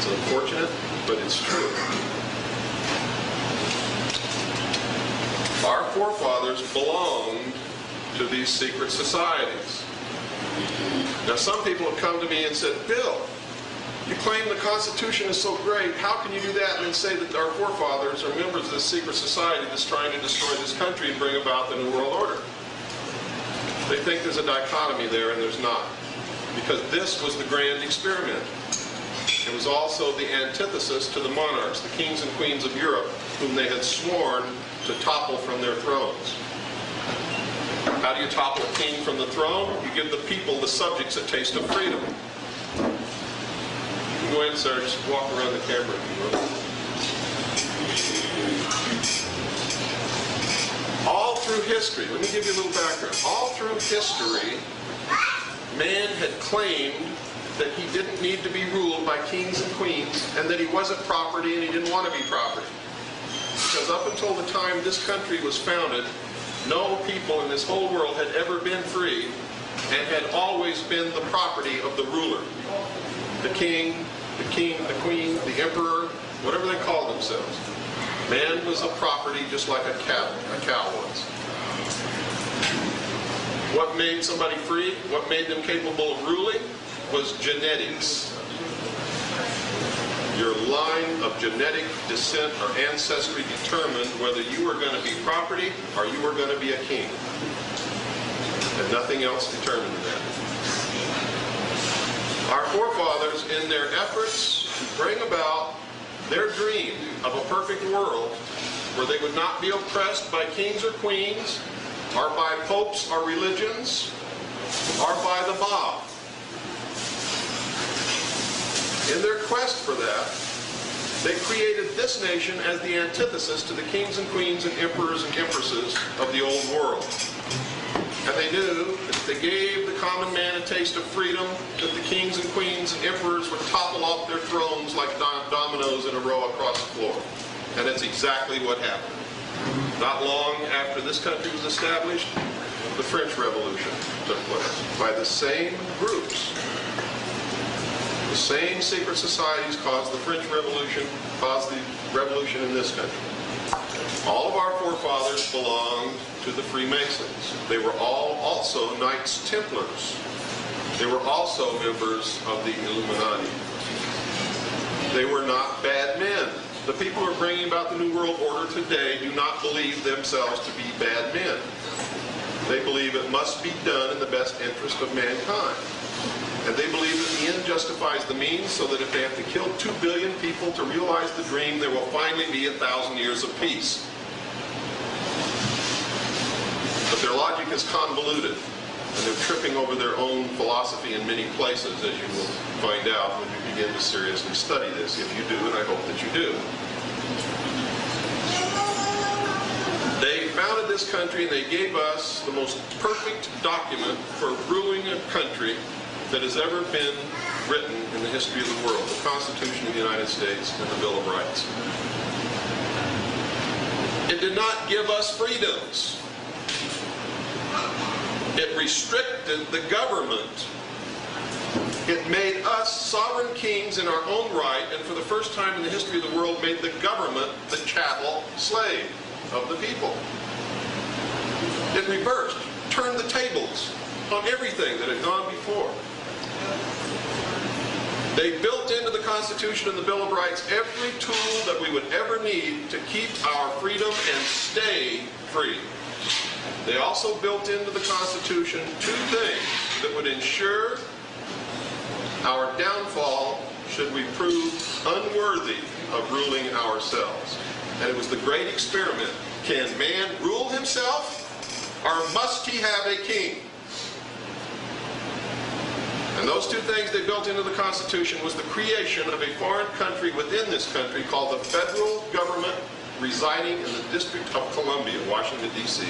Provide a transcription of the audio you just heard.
It's unfortunate, but it's true. Our forefathers belonged to these secret societies. Now, some people have come to me and said, Bill, you claim the Constitution is so great. How can you do that and then say that our forefathers are members of this secret society that's trying to destroy this country and bring about the New World Order? They think there's a dichotomy there, and there's not. Because this was the grand experiment. It was also the antithesis to the monarchs, the kings and queens of Europe, whom they had sworn to topple from their thrones. How do you topple a king from the throne? You give the people, the subjects, a taste of freedom. Go ahead, sir. Just walk around the camera if you will. All through history, let me give you a little background. All through history, man had claimed that he didn't need to be ruled by kings and queens, and that he wasn't property and he didn't want to be property. Because up until the time this country was founded, no people in this whole world had ever been free and had always been the property of the ruler. The king, the queen, the emperor, whatever they called themselves. Man was a property just like a cow was. What made somebody free, what made them capable of ruling, was genetics. Your line of genetic descent or ancestry determined whether you were going to be property or you were going to be a king. And nothing else determined that. Our forefathers, in their efforts to bring about their dream of a perfect world where they would not be oppressed by kings or queens, or by popes or religions, or by the mob. In their quest for that, they created this nation as the antithesis to the kings and queens and emperors and empresses of the old world. And they knew that if they gave the common man a taste of freedom, that the kings and queens and emperors would topple off their thrones like dominoes in a row across the floor. And that's exactly what happened. Not long after this country was established, the French Revolution took place by the same groups. The same secret societies caused the French Revolution, caused the revolution in this country. All of our forefathers belonged to the Freemasons. They were all also Knights Templars. They were also members of the Illuminati. They were not bad men. The people who are bringing about the New World Order today do not believe themselves to be bad men. They believe it must be done in the best interest of mankind. And they believe that the end justifies the means, so that if they have to kill 2 billion people to realize the dream, there will finally be 1,000 years of peace. But their logic is convoluted, and they're tripping over their own philosophy in many places, as you will find out when you begin to seriously study this, if you do, and I hope that you do. They founded this country, and they gave us the most perfect document for ruling a country that has ever been written in the history of the world, the Constitution of the United States and the Bill of Rights. It did not give us freedoms. It restricted the government. It made us sovereign kings in our own right, and for the first time in the history of the world made the government the chattel slave of the people. It reversed, turned the tables on everything that had gone before. They built into the Constitution and the Bill of Rights every tool that we would ever need to keep our freedom and stay free. They also built into the Constitution 2 things that would ensure our downfall should we prove unworthy of ruling ourselves. And it was the great experiment. Can man rule himself, or must he have a king? And those 2 things they built into the Constitution was the creation of a foreign country within this country called the federal government residing in the District of Columbia, Washington, D.C.